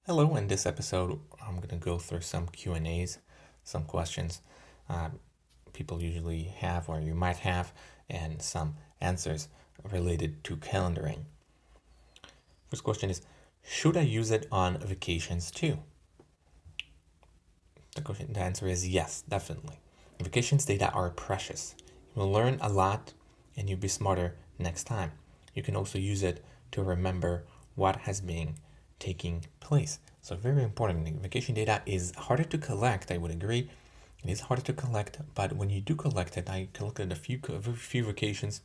Hello, in this episode, I'm going to go through some Q&As, some questions people usually have or you might have, and some answers related to calendaring. First question is, should I use it on vacations too? The answer is yes, definitely. Vacations data are precious. You will learn a lot and you'll be smarter next time. You can also use it to remember what has been taking place. So very important. Vacation data is harder to collect, I would agree. It is harder to collect, but when you do collect it, I collected a few vacations.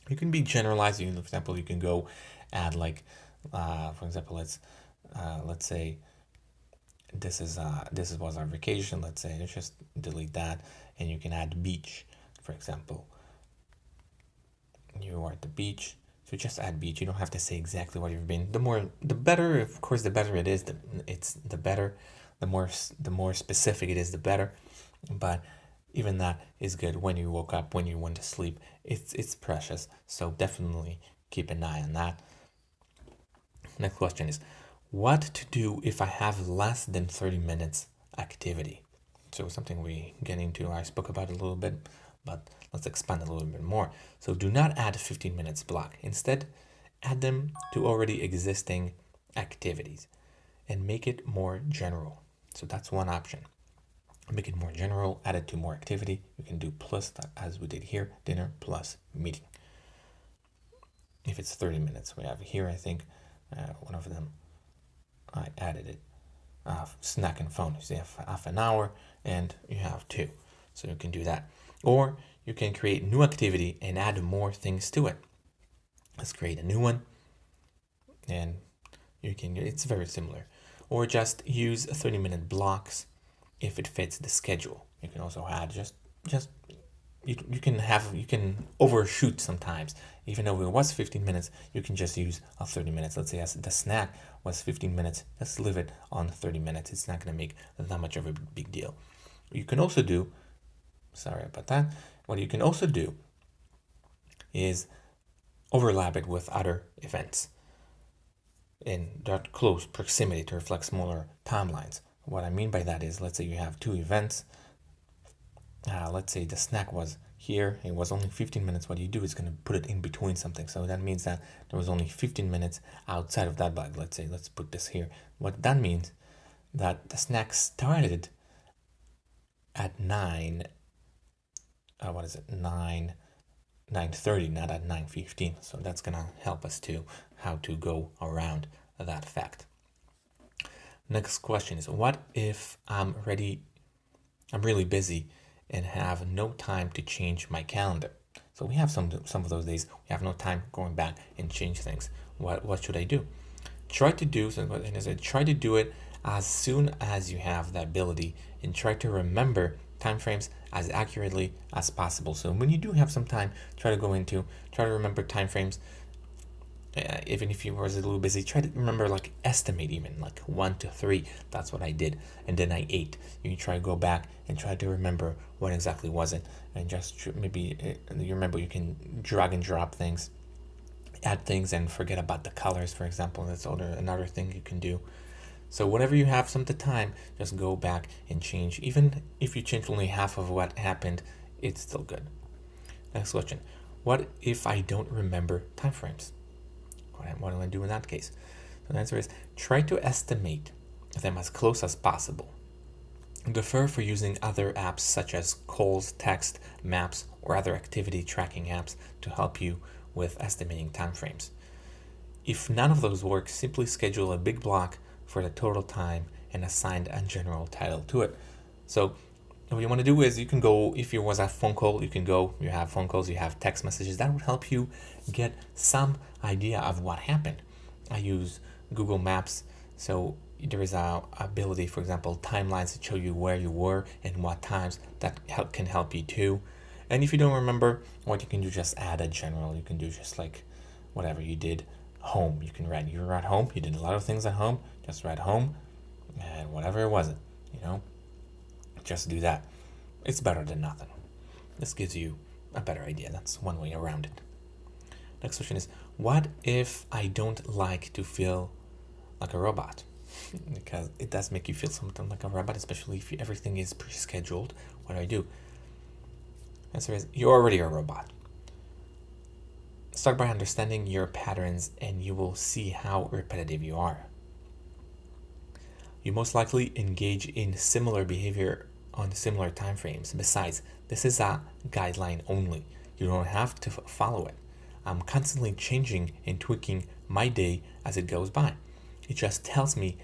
You can be generalized. For example, you can go add like, for example, let's say this was our vacation. Let's say let's just delete that, and you can add beach, for example. You are at the beach, so just add beach. You don't have to say exactly where you've been. The better. Of course, the better it is. It's the better. The more specific it is, the better. But even that is good. When you woke up, when you went to sleep, it's precious. So definitely keep an eye on that. Next question is, what to do if I have less than 30 minutes activity? So something we get into, I spoke about it a little bit, but let's expand a little bit more. So do not add 15 minutes block. Instead, add them to already existing activities and make it more general. So that's one option. Make it more general, add it to more activity. You can do plus, as we did here, dinner plus meeting. If it's 30 minutes, we have here, I think, one of them, I added it. Snack and phone, you have half an hour and you have two. So you can do that. Or you can create new activity and add more things to it. Let's create a new one and it's very similar. Or just use 30-minute blocks if it fits the schedule. You can also add just you can overshoot sometimes. Even though it was 15 minutes, you can just use 30 minutes. Let's say as the snack was 15 minutes, let's leave it on 30 minutes. It's not going to make that much of a big deal. You can also do, sorry about that, what you can also do is overlap it with other events in that close proximity to reflect smaller timelines. What I mean by that is, let's say you have two events. Let's say the snack was here, it was only 15 minutes. What you do is going to put it in between something. So that means that there was only 15 minutes outside of that bug. Let's say, let's put this here. What that means that the snack started at 9, 9:30, not at 9:15. So that's going to help us to how to go around that fact. Next question is, what if I'm really busy and have no time to change my calendar? So we have some of those days we have no time going back and change things. What should I do? Try to do it as soon as you have the ability, and try to remember timeframes as accurately as possible. So when you do have some time, try to remember timeframes. Even if you was a little busy, try to remember, like estimate even like 1 to 3. That's what I did, and then I ate. You try to go back and try to remember what exactly was it, and just maybe you remember you can drag and drop things, add things, and forget about the colors, for example. That's another thing you can do. So whenever you have some time, just go back and change. Even if you change only half of what happened, it's still good. Next question. What if I don't remember timeframes? What do I do in that case? So the answer is, try to estimate them as close as possible. Defer for using other apps such as calls, text, maps, or other activity tracking apps to help you with estimating timeframes. If none of those work, simply schedule a big block for the total time and assign a general title to it. So what you want to do is, you can go, if you was a phone call, you have phone calls, you have text messages. That would help you get some idea of what happened. I use Google Maps, so there is a ability, for example, timelines to show you where you were and what times. That can help you too. And if you don't remember, what you can do, just add a general. You can do just like whatever you did. Home, you can write, you were at home, you did a lot of things at home, just write home, and whatever it wasn't, just do that. It's better than nothing. This gives you a better idea. That's one way around it. Next question is, what if I don't like to feel like a robot? because it does make you feel something like a robot, especially if everything is pre-scheduled. What do I do? Answer is, you're already a robot. Start by understanding your patterns and you will see how repetitive you are. You most likely engage in similar behavior on similar time frames. Besides, this is a guideline only. You don't have to follow it. I'm constantly changing and tweaking my day as it goes by. It just lets me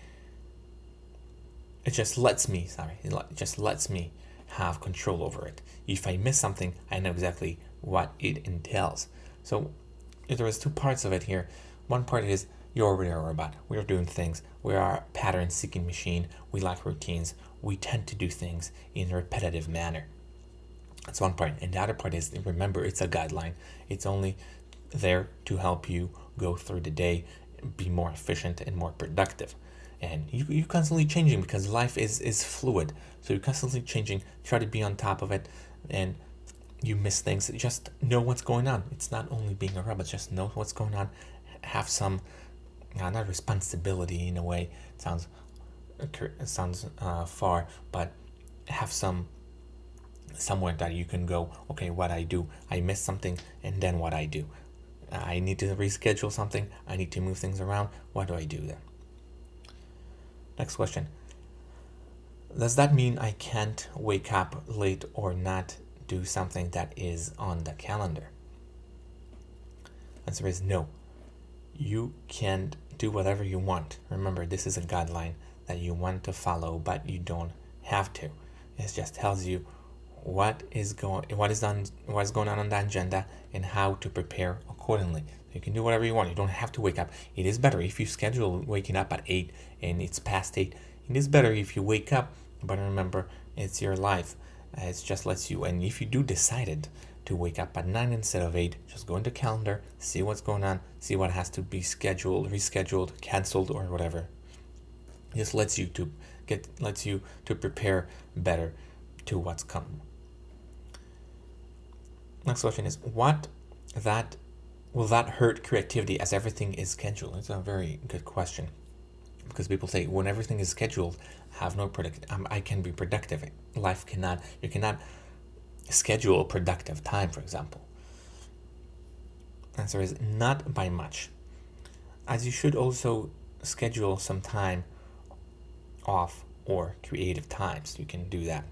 have control over it. If I miss something, I know exactly what it entails. So there is two parts of it here. One part is you're already a robot. We're doing things. We are a pattern-seeking machine. We like routines. We tend to do things in a repetitive manner. That's one part. And the other part is, remember, it's a guideline. It's only there to help you go through the day, be more efficient and more productive. And you're constantly changing because life is fluid. So you're constantly changing. Try to be on top of it. And you miss things. Just know what's going on. It's not only being a robot. Just know what's going on. Have some, not responsibility in a way. It sounds far, but have somewhere that you can go, okay, what I do, I miss something, and then what I do. I need to reschedule something, I need to move things around, what do I do then? Next question. Does that mean I can't wake up late or not do something that is on the calendar? Answer is no. You can do whatever you want. Remember, this is a guideline that you want to follow, but you don't have to. It just tells you what is going on the agenda and how to prepare accordingly. You can do whatever you want. You don't have to wake up. It is better if you schedule waking up at 8 and it's past 8. It is better if you wake up, but remember, it's your life. It just lets you, and if you do decided to wake up at 9 instead of 8, just go into calendar, see what's going on, see what has to be scheduled, rescheduled, canceled, or whatever. This lets you to prepare better to what's coming. Next question is, will that hurt creativity as everything is scheduled? It's a very good question, because people say when everything is scheduled, I can be productive. You cannot schedule productive time, for example. Answer is not by much, as you should also schedule some time off or creative times. You can do that.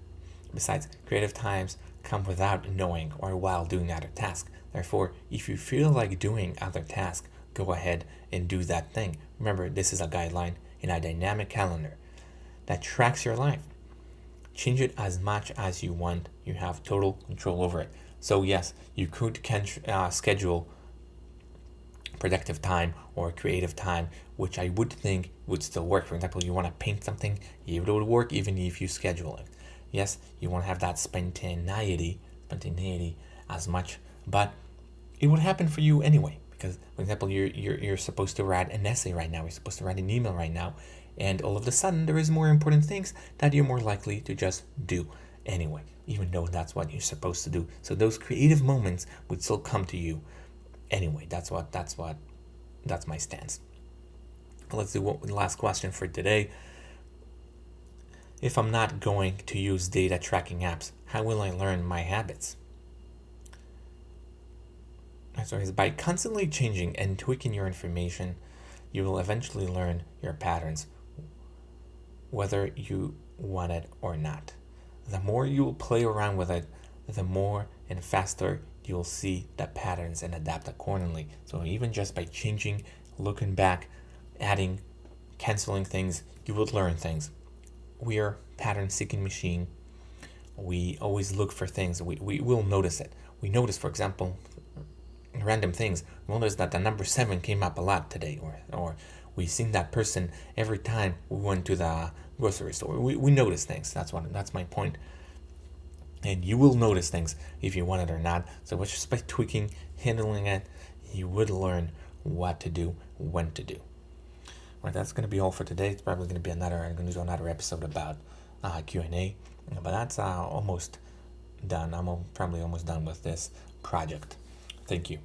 Besides, creative times come without knowing or while doing other tasks. Therefore, if you feel like doing other tasks, go ahead and do that thing. Remember, this is a guideline in a dynamic calendar that tracks your life. Change it as much as you want. You have total control over it. So yes, you could schedule productive time or creative time, which I would think would still work. For example, you want to paint something, it would work even if you schedule it. Yes, you want to have that spontaneity as much, but it would happen for you anyway. Because, for example, you're supposed to write an essay right now. You're supposed to write an email right now, and all of a sudden there is more important things that you're more likely to just do anyway, even though that's what you're supposed to do. So those creative moments would still come to you anyway. That's my stance. Let's do the last question for today. If I'm not going to use data tracking apps, how will I learn my habits? So it's by constantly changing and tweaking your information, you will eventually learn your patterns, whether you want it or not. The more you will play around with it, the more and faster you'll see the patterns and adapt accordingly. So even just by changing, looking back, adding, canceling things, you would learn things. We are pattern-seeking machine. We always look for things. We will notice it. We notice, for example, random things. We notice that the number 7 came up a lot today, or we seen that person every time we went to the grocery store. We notice things. That's my point. And you will notice things if you want it or not. So just by tweaking, handling it, you would learn what to do, when to do. Right, that's going to be all for today. It's probably going to be I'm going to do another episode about Q&A, but that's almost done. I'm probably almost done with this project. Thank you.